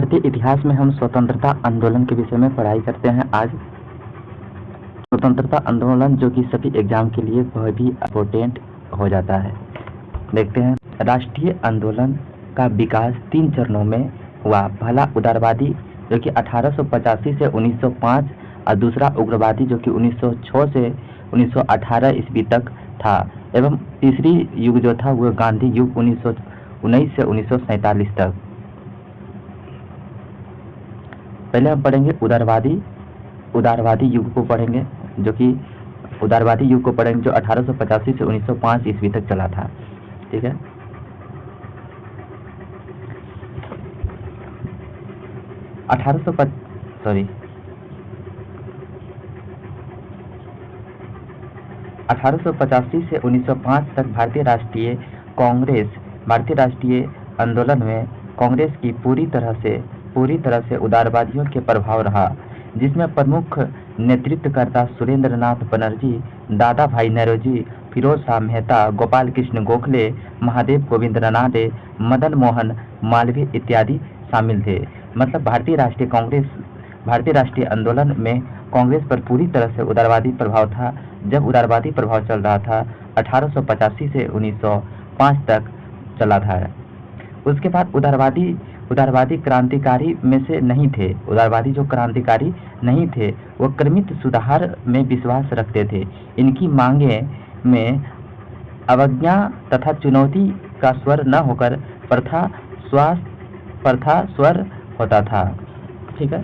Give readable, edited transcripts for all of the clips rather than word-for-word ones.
भारतीय इतिहास में हम स्वतंत्रता आंदोलन के विषय में पढ़ाई करते हैं। आज स्वतंत्रता आंदोलन जो कि सभी एग्जाम के लिए बहुत ही इम्पोर्टेंट हो जाता है। देखते हैं, राष्ट्रीय आंदोलन का विकास 3 चरणों में हुआ। पहला उदारवादी जो कि 1885 से 1905 और दूसरा उग्रवादी जो कि 1906 से 1918 ईस्वी तक था, एवं तीसरी युग जो था वो गांधी युग 1919 से 1947 तक। पहले हम पढ़ेंगे उदारवादी युग को पढ़ेंगे, जो कि उदारवादी युग को पढ़ेंगे जो 1885 से 1905 ईस्वी तक चला था। ठीक है, अठारह सौ 1885 से 1905 तक भारतीय राष्ट्रीय आंदोलन में कांग्रेस की पूरी तरह से उदारवादियों के प्रभाव रहा, जिसमें प्रमुख नेतृत्वकर्ता सुरेंद्र नाथ बनर्जी, दादा भाई नौरोजी, फिरोज शाह मेहता, गोपाल कृष्ण गोखले, महादेव गोविंद रानडे, मदन मोहन मालवीय इत्यादि शामिल थे। मतलब भारतीय राष्ट्रीय आंदोलन में कांग्रेस पर पूरी तरह से उदारवादी प्रभाव था। जब उदारवादी प्रभाव चल रहा था 1885 से 1905 तक चला था। उसके बाद उदारवादी क्रांतिकारी में से नहीं थे। उदारवादी जो क्रांतिकारी नहीं थे वो क्रमिक सुधार में विश्वास रखते थे। इनकी मांगे में अवज्ञा तथा चुनौती का स्वर न होकर प्रथा स्वर होता था। ठीक है,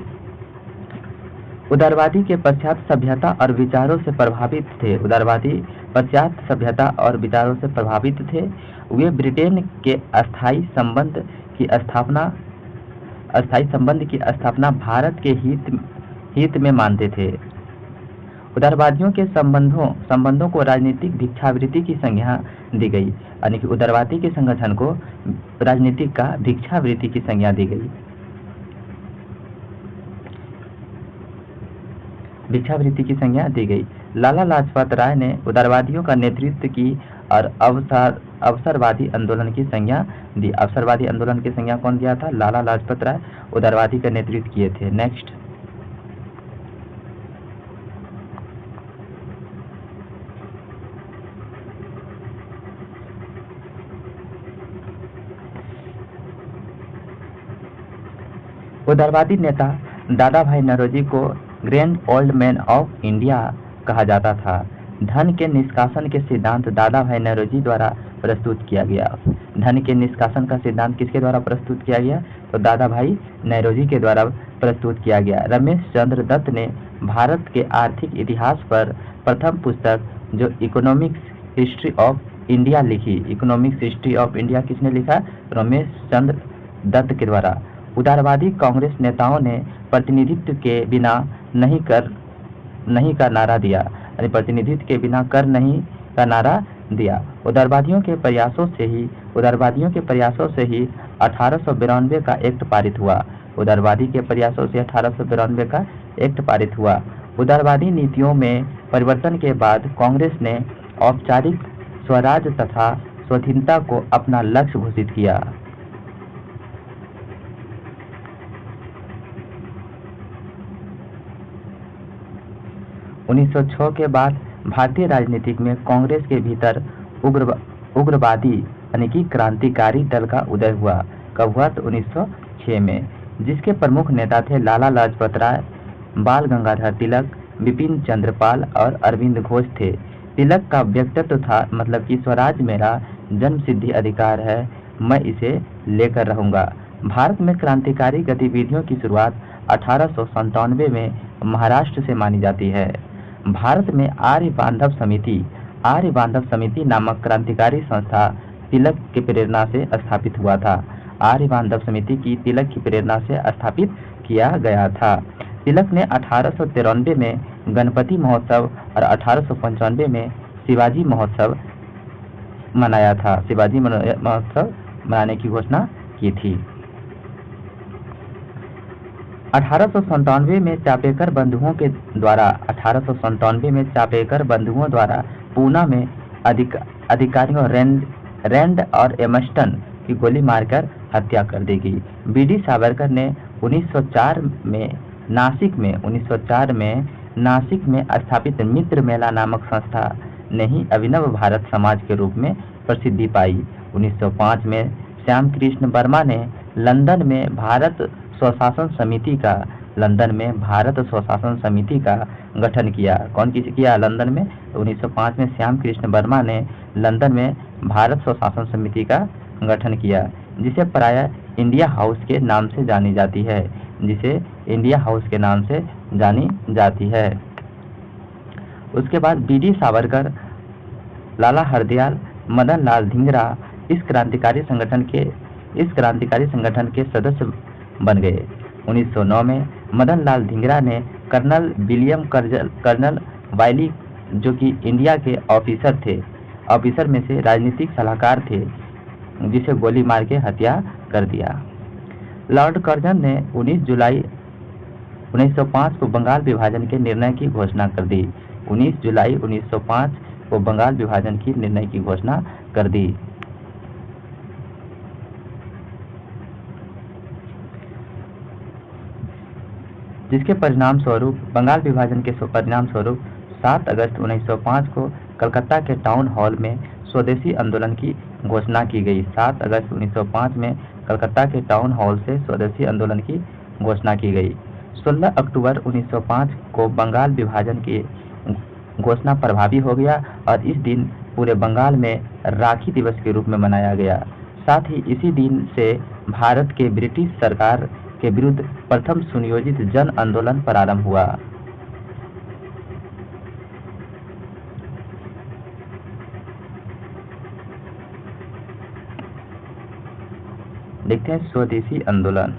उदारवादी के पाश्चात्य सभ्यता और विचारों से प्रभावित थे। उदारवादी पाश्चात्य सभ्यता और विचारों से प्रभावित थे। वे ब्रिटेन के अस्थायी संबंध की स्थापना भारत के हित में मानते थे। उदारवादियों के संबंधों को राजनीतिक भिक्षावृत्ति की संज्ञा दी गई, यानी कि उदारवादी के संगठन को राजनीतिक का भिक्षावृत्ति की संज्ञा दी गई। लाला लाजपत राय ने उदारवादियों का नेतृत्व की और अवसरवादी आंदोलन की संज्ञा दी। अवसरवादी आंदोलन की संज्ञा कौन दिया था? लाला लाजपत राय उदारवादी का नेतृत्व किए थे। नेक्स्ट, उदारवादी नेता दादा भाई नौरोजी को grand old man of India कहा जाता था। धन के निष्कासन के सिद्धांत दादा भाई नौरोजी द्वारा प्रस्तुत किया गया। धन के निष्कासन का सिद्धांत किसके द्वारा प्रस्तुत किया गया? तो दादा भाई नौरोजी के द्वारा प्रस्तुत किया गया। रमेश चंद्र दत्त ने भारत के आर्थिक इतिहास पर प्रथम पुस्तक जो इकोनॉमिक्स हिस्ट्री ऑफ इंडिया लिखी। इकोनॉमिक्स हिस्ट्री ऑफ इंडिया किसने लिखा? रमेश चंद्र दत्त के द्वारा। उदारवादी कांग्रेस नेताओं ने प्रतिनिधित्व के बिना नहीं का नारा दिया, यानी प्रतिनिधित्व के बिना कर नहीं का नारा दिया। उदारवादियों के प्रयासों से ही 1892 का एक्ट पारित हुआ। उदारवादी के प्रयासों से 1892 का एक्ट पारित हुआ। उदारवादी नीतियों में परिवर्तन के बाद कांग्रेस ने औपचारिक स्वराज तथा स्वाधीनता को अपना लक्ष्य घोषित किया। 1906 के बाद भारतीय राजनीति में कांग्रेस के भीतर उग्रवादी यानी कि क्रांतिकारी दल का उदय हुआ। कब हुआ? तो 1906 में, जिसके प्रमुख नेता थे लाला लाजपत राय, बाल गंगाधर तिलक, बिपिन चंद्र पाल और अरविंद घोष थे। तिलक का व्यक्तित्व था, मतलब कि स्वराज मेरा जन्मसिद्ध अधिकार है, मैं इसे लेकर रहूंगा। भारत में क्रांतिकारी गतिविधियों की शुरुआत 1897 में महाराष्ट्र से मानी जाती है। भारत में आर्य बांधव समिति नामक क्रांतिकारी संस्था तिलक की प्रेरणा से स्थापित हुआ था। आर्य बांधव समिति की तिलक की प्रेरणा से स्थापित किया गया था। तिलक ने 1893 में गणपति महोत्सव और 1895 में शिवाजी महोत्सव मनाया था। शिवाजी महोत्सव मनाने की घोषणा की थी। 1897 में चापेकर बंधुओं द्वारा पूना में अधिकारियों रैंड और एमस्टन की गोली मारकर हत्या कर दी गई। बीडी सावरकर ने 1904 में नासिक में स्थापित मित्र मेला नामक संस्था ने ही अभिनव भारत समाज के रूप में प्रसिद्धि पाई। 1905 में श्याम कृष्ण वर्मा ने लंदन में भारत स्वशासन समिति का गठन किया। कौन किया लंदन में? 1905 में श्याम कृष्ण वर्मा ने लंदन में भारत स्वशासन समिति का गठन किया, जिसे प्रायः इंडिया हाउस के नाम से जानी जाती है। उसके बाद बीडी सावरकर, लाला हरदयाल, मदन लाल धिंगरा इस क्रांतिकारी संगठन के सदस्य बन गए। 1909 में मदन लाल धिंगरा ने कर्नल वाइली, जो कि इंडिया के ऑफिसर में से राजनीतिक सलाहकार थे, जिसे गोली मार के हत्या कर दिया। लॉर्ड कर्जन ने 19 जुलाई 1905 को बंगाल विभाजन के निर्णय की घोषणा कर दी। 19 जुलाई 1905 को बंगाल विभाजन की निर्णय की घोषणा कर दी। जिसके परिणाम स्वरूप बंगाल विभाजन के परिणाम स्वरूप 7 अगस्त 1905 को कलकत्ता के टाउन हॉल में स्वदेशी आंदोलन की घोषणा की गई। 7 अगस्त 1905 में कलकत्ता के टाउन हॉल से स्वदेशी आंदोलन की घोषणा की गई। 16 अक्टूबर 1905 को बंगाल विभाजन की घोषणा प्रभावी हो गया और इस दिन पूरे बंगाल में राखी दिवस के रूप में मनाया गया। साथ ही इसी दिन से भारत के ब्रिटिश सरकार के विरुद्ध प्रथम सुनियोजित जन आंदोलन प्रारंभ हुआ। देखते हैं स्वदेशी आंदोलन।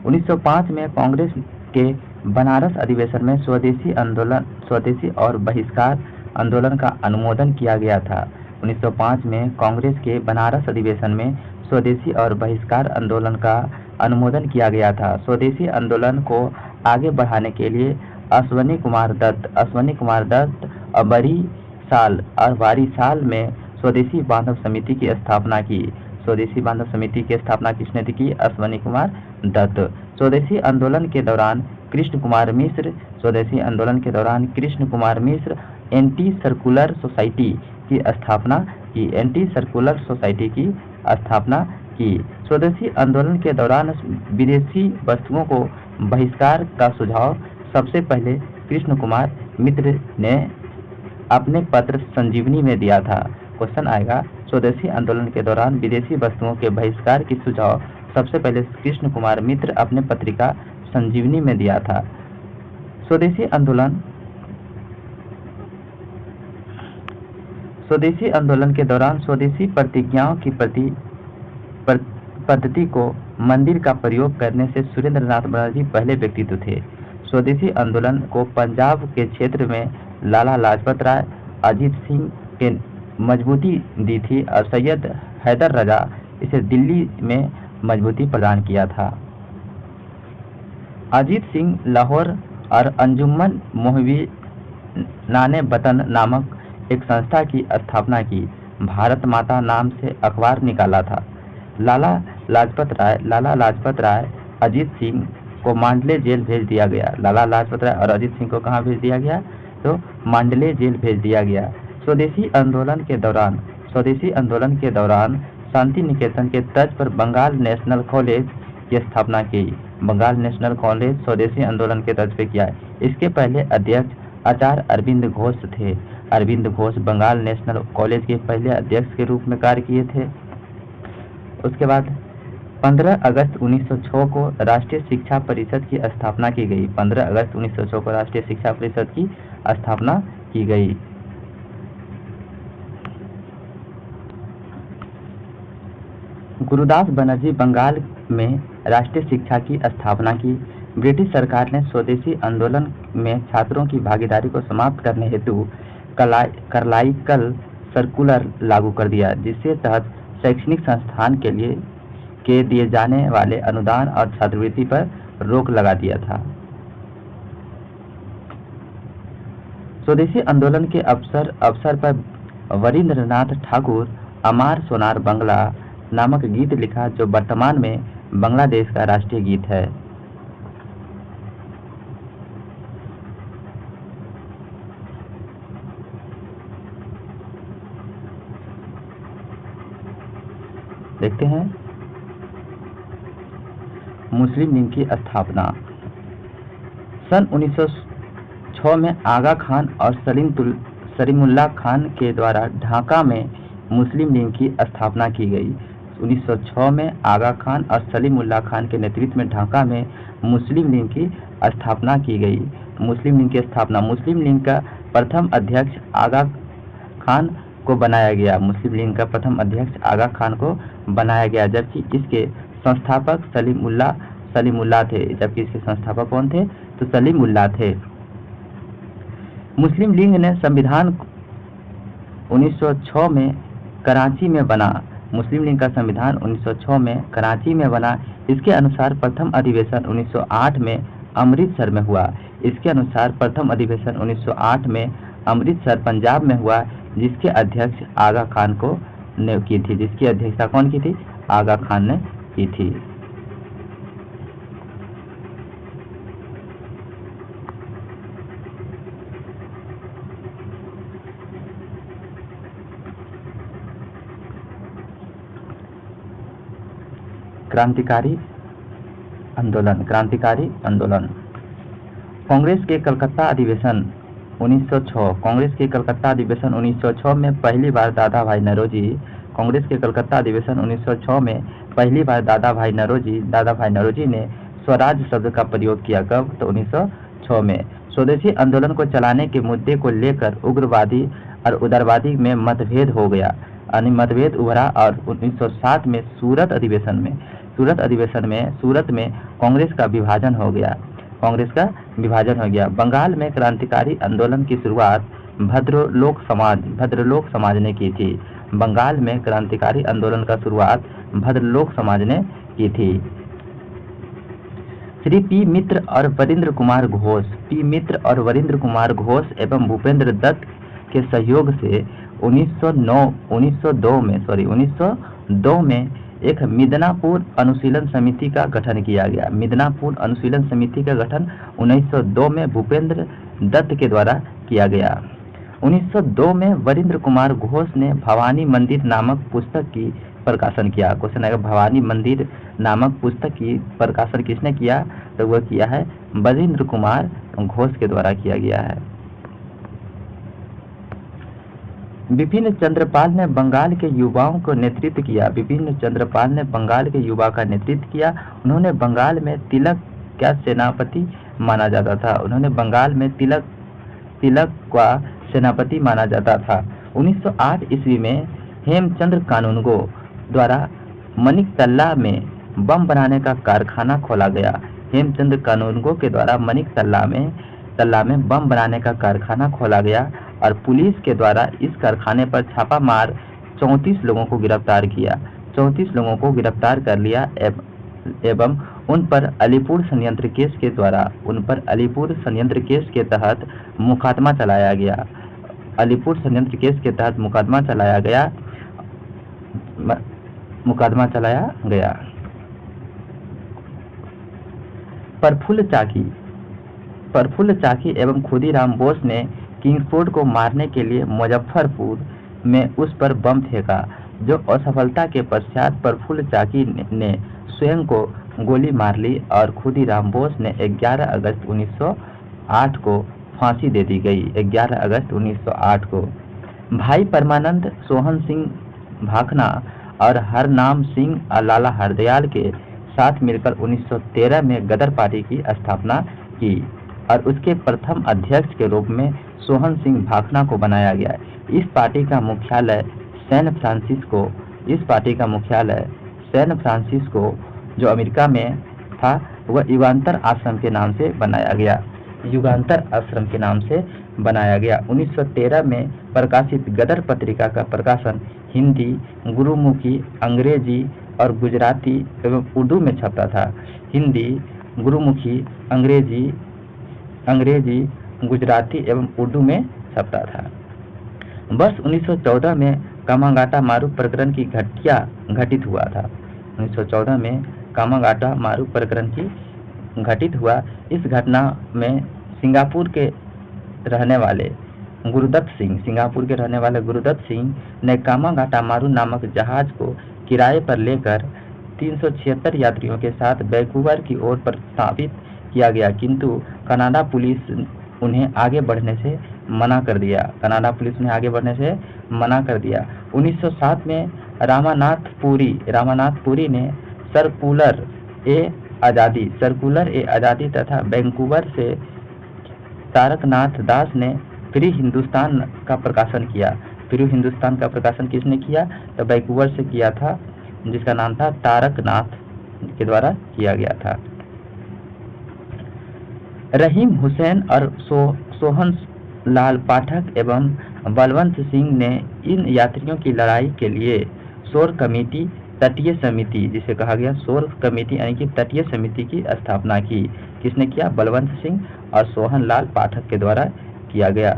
1905 में कांग्रेस के बनारस अधिवेशन में स्वदेशी और बहिष्कार आंदोलन का अनुमोदन किया गया था। 1905 में कांग्रेस के बनारस अधिवेशन में स्वदेशी और बहिष्कार आंदोलन का अनुमोदन किया गया था। स्वदेशी आंदोलन को आगे बढ़ाने के लिए अश्वनी कुमार दत्त और वारी साल में स्वदेशी बांधव समिति की स्थापना की। स्वदेशी बांधव समिति की स्थापना किसने की? अश्वनी कुमार दत्त। स्वदेशी आंदोलन के दौरान Krishna Kumar Mishra anti circular society की स्थापना की। स्वदेशी आंदोलन के दौरान विदेशी वस्तुओं को बहिष्कार का सुझाव सबसे पहले कृष्ण कुमार मित्र ने अपने पत्र संजीवनी में दिया था। क्वेश्चन आएगा, स्वदेशी आंदोलन के दौरान विदेशी वस्तुओं के बहिष्कार की सुझाव सबसे पहले कृष्ण कुमार मित्र अपने पत्रिका संजीवनी में दिया था। स्वदेशी आंदोलन के दौरान स्वदेशी प्रतिज्ञाओं की पद्धति को मंदिर का प्रयोग करने से सुरेंद्र नाथ बनर्जी पहले व्यक्तित्व थे। स्वदेशी आंदोलन को पंजाब के क्षेत्र में लाला लाजपत राय, अजीत सिंह के मजबूती दी थी और सैयद हैदर रजा इसे दिल्ली में मजबूती प्रदान किया था। अजीत सिंह लाहौर और अंजुमन मोहविनाने वतन नामक एक संस्था की स्थापना की। भारत माता नाम से अखबार निकाला था। लाला लाजपत राय अजीत सिंह को मांडले जेल भेज दिया गया। लाला लाजपत राय और अजीत सिंह को कहाँ भेज दिया गया? तो मांडले जेल भेज दिया गया। स्वदेशी आंदोलन के दौरान शांति निकेतन के तर्ज पर बंगाल नेशनल कॉलेज की स्थापना की। बंगाल नेशनल कॉलेज स्वदेशी आंदोलन के तर्ज पे किया। इसके पहले अध्यक्ष आचार्य अरविंद घोष थे। अरविंद घोष बंगाल नेशनल कॉलेज के पहले अध्यक्ष के रूप में कार्य किए थे। उसके बाद 15 अगस्त 1906 को राष्ट्रीय शिक्षा परिषद की स्थापना की गई। 15 अगस्त 1906 को राष्ट्रीय शिक्षा परिषद की स्थापना की गई। गुरुदास बनर्जी बंगाल में राष्ट्रीय शिक्षा की स्थापना की। ब्रिटिश सरकार ने स्वदेशी आंदोलन में छात्रों की भागीदारी को समाप्त करने हेतु कार्लाइकल सर्कुलर लागू कर दिया, जिसके तहत शैक्षणिक संस्थान के दिए जाने वाले अनुदान और छात्रवृत्ति पर रोक लगा दिया था। स्वदेशी आंदोलन के अवसर पर वरिंद्रनाथ ठाकुर अमार सोनार बंगला नामक गीत लिखा, जो वर्तमान में बांग्लादेश का राष्ट्रीय गीत है। देखते हैं। मुस्लिम लीग की स्थापना सन 1906 में आगा खान और सलीमुल्लाह खान के द्वारा ढाका में मुस्लिम लीग की स्थापना की गई। 1906 में आगा खान और सलीमुल्लाह खान के नेतृत्व में ढाका में मुस्लिम लीग की स्थापना की गई। मुस्लिम लीग की स्थापना मुस्लिम लीग का प्रथम अध्यक्ष आगा खान को बनाया गया। मुस्लिम लीग का प्रथम अध्यक्ष आगा खान को बनाया गया, जबकि इसके संस्थापक सलीमुल्लाह थे। जबकि इसके संस्थापक कौन थे? तो सलीमुल्लाह थे। मुस्लिम लीग ने संविधान 1906 में कराची में बना। मुस्लिम लीग का संविधान 1906 में कराची में बना। इसके अनुसार प्रथम अधिवेशन 1908 में अमृतसर में हुआ। इसके अनुसार प्रथम अधिवेशन 1908 में अमृतसर पंजाब में हुआ, जिसके अध्यक्ष आगा खान को ने की थी। जिसकी अध्यक्षता कौन की थी? आगा खान ने की थी। क्रांतिकारी आंदोलन कांग्रेस के कलकत्ता अधिवेशन 1906 कांग्रेस के कलकत्ता अधिवेशन 1906 में पहली बार दादा भाई नौरोजी कांग्रेस के कलकत्ता अधिवेशन 1906 में पहली बार दादा भाई नौरोजी ने स्वराज शब्द का प्रयोग किया। कब? तो 1906 में। स्वदेशी आंदोलन को चलाने के मुद्दे को लेकर उग्रवादी और उदारवादी में मतभेद हो गया, यानी मतभेद उभरा। और 1907 में सूरत में कांग्रेस का विभाजन हो गया। बंगाल में क्रांतिकारी आंदोलन की शुरुआत भद्रलोक समाज ने की थी। बंगाल में क्रांतिकारी आंदोलन का शुरुआत भद्रलोक समाज ने की थी। श्री पी मित्र और वरिंद्र कुमार घोष एवं भूपेंद्र दत्त के सहयोग से 1902 में एक मिदनापुर अनुशीलन समिति का गठन किया गया। मिदनापुर अनुशीलन समिति का गठन 1902 में भूपेंद्र दत्त के द्वारा किया गया। 1902 में वरिंद्र कुमार घोष ने भवानी मंदिर नामक पुस्तक की प्रकाशन किया। क्वेश्चन आएगा, भवानी मंदिर नामक पुस्तक की प्रकाशन किसने किया? तो वह किया है वरिंद्र कुमार घोष के द्वारा किया गया है। विपिन चंद्रपाल ने बंगाल के युवाओं को नेतृत्व किया। उन्होंने बंगाल में तिलक का सेनापति माना जाता था। 1908 ईस्वी में हेमचंद्र कानूनगो द्वारा मनिकतल्ला में बम बनाने का कारखाना खोला गया। हेमचंद्र कानूनगो के द्वारा मनिकतल्ला में बम बनाने का कारखाना खोला गया और पुलिस के द्वारा इस कारखाने पर छापा मार 34 लोगों को गिरफ्तार किया। 34 लोगों को गिरफ्तार कर लिया एवं उन पर अलीपुर संयंत्र केस के तहत मुकदमा चलाया गया। प्रफुल्ल चाकी एवं खुदीराम बोस ने किंग्सफोर्ड को मारने के लिए मुजफ्फरपुर में उस पर बम फेंका, जो असफलता के पश्चात प्रफुल्ल चाकी ने स्वयं को गोली मार ली और खुदीराम बोस ने 11 अगस्त 1908 को फांसी दे दी गई। 11 अगस्त 1908 को भाई परमानंद, सोहन सिंह भाखना और हरनाम सिंह लाला हरदयाल के साथ मिलकर 1913 में गदर पार्टी की स्थापना की और उसके प्रथम अध्यक्ष के रूप में सोहन सिंह भाखना को बनाया गया। इस पार्टी का मुख्यालय सैन फ्रांसिस्को जो अमेरिका में था, वह युगांतर आश्रम के नाम से बनाया गया। 1913 में प्रकाशित गदर पत्रिका का प्रकाशन हिंदी, गुरुमुखी, अंग्रेजी और गुजराती एवं उर्दू में छपता था। हिंदी, गुरुमुखी, अंग्रेजी, गुजराती एवं उर्दू में छपता था। वर्ष 1914 में कामागाटा मारू प्रकरण की घटित हुआ था। 1914 में कामागाटा मारू प्रकरण की घटित हुआ। इस घटना में सिंगापुर के रहने वाले गुरुदत्त सिंह ने कामागाटा मारू नामक जहाज को किराए पर लेकर 376 यात्रियों के साथ वैंकूवर की ओर प्रस्तावित किया गया, किंतु कनाडा पुलिस उन्हें आगे बढ़ने से मना कर दिया। 1907 में रामानाथ पुरी ने सर्कुलर ए आज़ादी तथा वैंकूवर से तारकनाथ दास ने फ्री हिंदुस्तान का प्रकाशन किया। फ्री हिंदुस्तान का प्रकाशन किसने किया? तो वैंकूवर से किया था, जिसका नाम था तारकनाथ के द्वारा किया गया था। रहीम हुसैन और सोहन लाल पाठक एवं बलवंत सिंह ने इन यात्रियों की लड़ाई के लिए शोर कमेटी तटीय समिति, जिसे कहा गया शोर कमेटी यानी कि तटीय समिति की स्थापना की। किसने किया? बलवंत सिंह और सोहन लाल पाठक के द्वारा किया गया।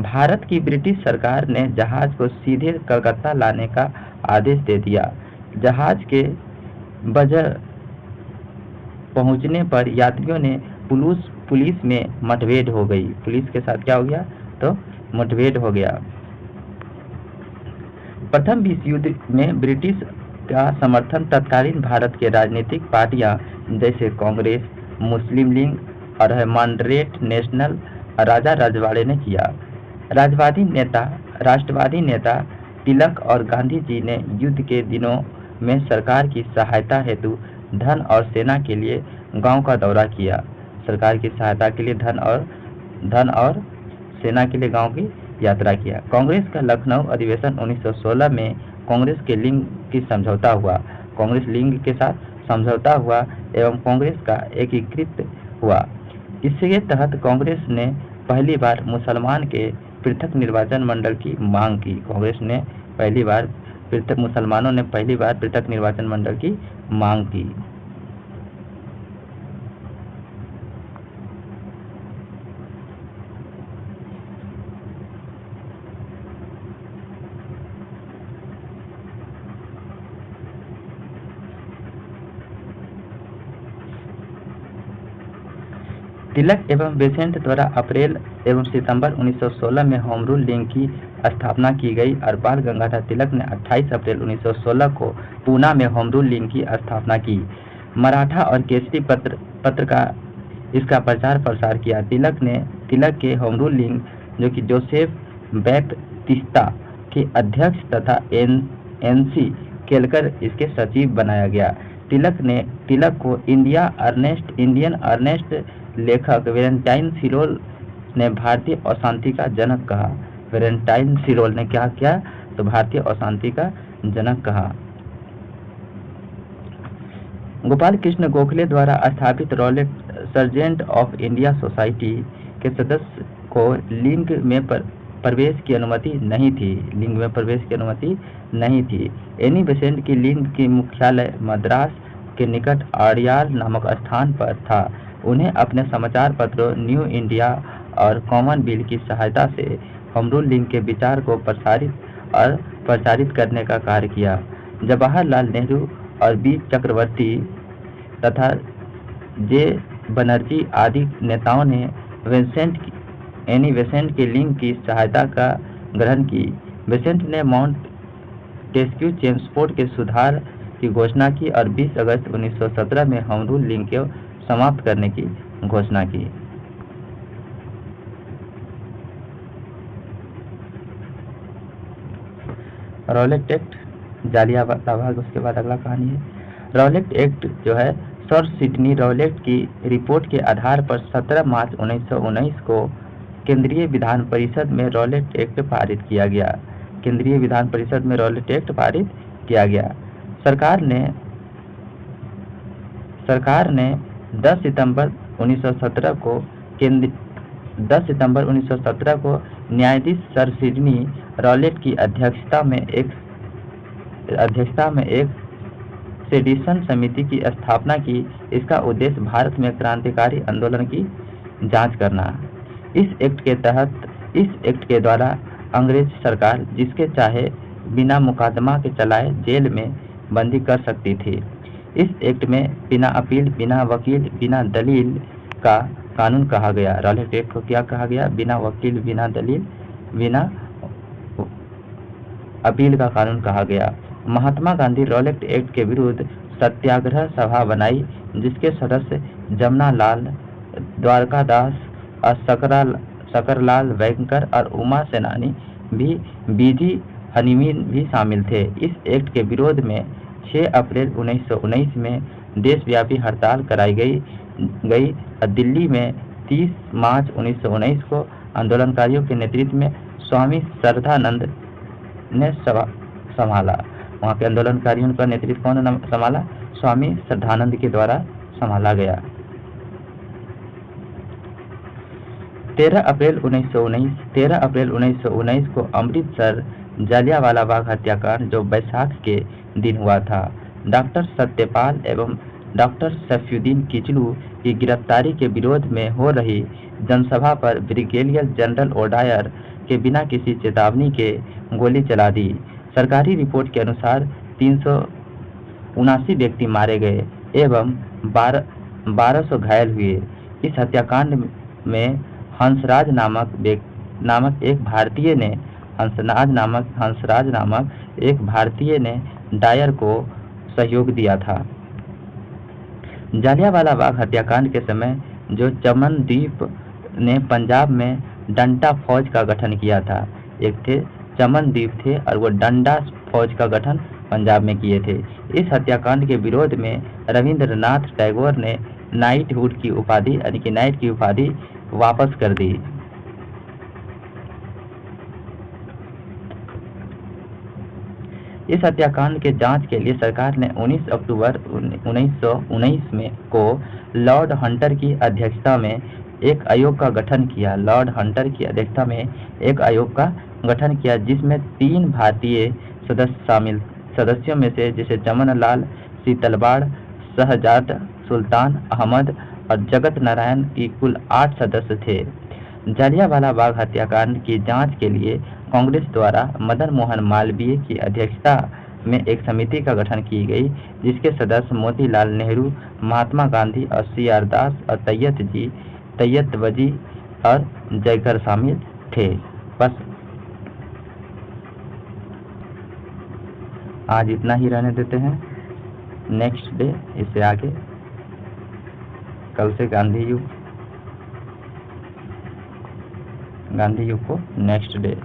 भारत की ब्रिटिश सरकार ने जहाज को सीधे कलकत्ता लाने का आदेश दे दिया। जहाज के बजर पहुंचने पर यात्रियों ने पुलिस में मुठभेड़ हो गई। पुलिस के साथ क्या हो गया? तो मुठभेड़ हो गया। प्रथम विश्व युद्ध में ब्रिटिश का समर्थन तत्कालीन भारत के राजनीतिक पार्टियां जैसे कांग्रेस, मुस्लिम लीग और मॉडरेट नेशनल राजा रजवाड़े ने किया। राष्ट्रवादी नेता तिलक और गांधी जी ने युद्ध के दिनों में सरकार की सहायता हेतु धन और सेना के लिए गांव का दौरा किया। सरकार की सहायता के लिए धन और सेना के लिए गांव की यात्रा किया। कांग्रेस का लखनऊ अधिवेशन 1916 में कांग्रेस के लिंग की समझौता हुआ। कांग्रेस लिंग के साथ समझौता हुआ एवं कांग्रेस का एकीकृत हुआ। इसके तहत कांग्रेस ने पहली बार मुसलमान के पृथक निर्वाचन मंडल की मांग की। मुसलमानों ने पहली बार पृथक निर्वाचन मंडल की मांग की। तिलक एवं बेसेंट द्वारा अप्रैल एवं सितंबर 1916 में होम रूल लीग की स्थापना की गई और बाल गंगाधर तिलक ने 28 अप्रैल 1916 को पूना में होम रूल लीग की स्थापना की। मराठा और केसरी पत्र का इसका प्रचार प्रसार किया। तिलक के होम रूल लीग, जो कि जोसेफ बैप्टिस्टा के अध्यक्ष तथा एनसी केलकर इसके सचिव बनाया गया। तिलक को इंडियन अर्नेस्ट लेखक वेलेंटाइन सिरोल ने भारतीय अशांति का जनक कहा। वेलेंटाइन सिरोल ने क्या किया? तो भारतीय अशांति का जनक कहा। गोपाल कृष्ण गोखले द्वारा स्थापित Rowlatt sergeant of India society के सदस्य को लिंग में प्रवेश की अनुमति नहीं थी। एनी बेसेंट की लिंग की मुख्यालय मद्रास के निकट अड़याल नामक स्थान पर था। उन्हें अपने समाचार पत्रों न्यू इंडिया और कॉमनवेल्थ की सहायता से होम रूल लीग के विचार को प्रचारित करने का कार्य किया। जवाहरलाल नेहरू और बी चक्रवर्ती तथा जे बनर्जी आदि नेताओं ने एनी बेसेंट के लीग की सहायता का ग्रहण की। बेसेंट ने माउंट टेस्क्यू चेम्सफोर्ड के सुधार की घोषणा की और 20 अगस्त 1917 में होम रूल लीग को समाप्त करने की घोषणा की। रॉलेट एक्ट, जालियांवाला बाग, उसके बाद अगला कहानी है। रॉलेट एक्ट जो है सर सिडनी रॉलेट की रिपोर्ट के आधार पर 17 मार्च 1919 को केंद्रीय विधान परिषद में रॉलेट एक्ट पारित किया गया। केंद्रीय विधान परिषद में रॉलेट एक्ट पारित किया गया। सरकार ने 10 सितंबर 1917 को न्यायाधीश सर सिडनी रॉलेट की अध्यक्षता में एक सेडिशन समिति की स्थापना की। इसका उद्देश्य भारत में क्रांतिकारी आंदोलन की जांच करना। इस एक्ट के द्वारा अंग्रेज सरकार जिसके चाहे बिना मुकदमा के चलाए जेल में बंदी कर सकती थी। इस एक्ट में बिना अपील, बिना वकील, बिना दलील का कानून कहा गया। रॉलेट एक्ट को क्या कहा गया? बिना वकील, बिना दलील, बिना अपील का कानून कहा गया। महात्मा गांधी रॉलेट एक्ट के विरुद्ध सत्याग्रह सभा बनाई, जिसके सदस्य जमनालाल, द्वारकादास और शकरलाल बैंकर और उमा सेनानी भी बीजी हनीमीन भी शामिल थे। इस एक्ट के विरोध में 6 अप्रैल 1919 में देशव्यापी हड़ताल कराई गई और दिल्ली में 30 मार्च 1919 को आंदोलनकारियों के नेतृत्व में स्वामी श्रद्धानंद ने संभाला। वहाँ के आंदोलनकारियों का नेतृत्व कौन संभाला? स्वामी श्रद्धानंद के द्वारा संभाला गया। 13 अप्रैल 1919 को अमृतसर जलियांवाला बाग हत्याकांड, जो बैसाख के दिन हुआ था, डॉक्टर सत्यपाल एवं डॉक्टर सैफुद्दीन किचलू की गिरफ्तारी के विरोध में हो रही जनसभा पर ब्रिगेडियर जनरल ओडायर के बिना किसी चेतावनी के गोली चला दी। सरकारी रिपोर्ट के अनुसार 379 व्यक्ति मारे गए एवं 1200 घायल हुए। इस हत्याकांड में हंसराज नामक एक भारतीय ने डायर को सहयोग दिया था। जलियांवाला बाग हत्याकांड के समय जो चमनदीप ने पंजाब में डंडा फौज का गठन किया था, एक थे चमनदीप थे और वो डंडा फौज का गठन पंजाब में किए थे। इस हत्याकांड के विरोध में रविंद्रनाथ टैगोर ने नाइटहुड की उपाधि यानी कि नाइट की उपाधि वापस कर दी। इस हत्याकांड के जांच के लिए सरकार ने 19 अक्टूबर 1919 में को लॉर्ड हंटर की अध्यक्षता में एक आयोग का गठन किया। लॉर्ड हंटर की अध्यक्षता में एक आयोग का गठन किया, जिसमें 3 भारतीय सदस्यों में से जैसे जमनलाल, शीतलवाड़, शहजाद सुल्तान अहमद और जगत नारायण की कुल 8 सदस्य थे। जलियांवाला बाग हत्याकांड की जांच के लिए कांग्रेस द्वारा मदन मोहन मालवीय की अध्यक्षता में एक समिति का गठन की गई, जिसके सदस्य मोतीलाल नेहरू, महात्मा गांधी और CR दास और तैयत वजी और जयकर शामिल थे। बस आज इतना ही रहने देते हैं। नेक्स्ट डे इससे आगे कल से गांधी युग को नेक्स्ट डे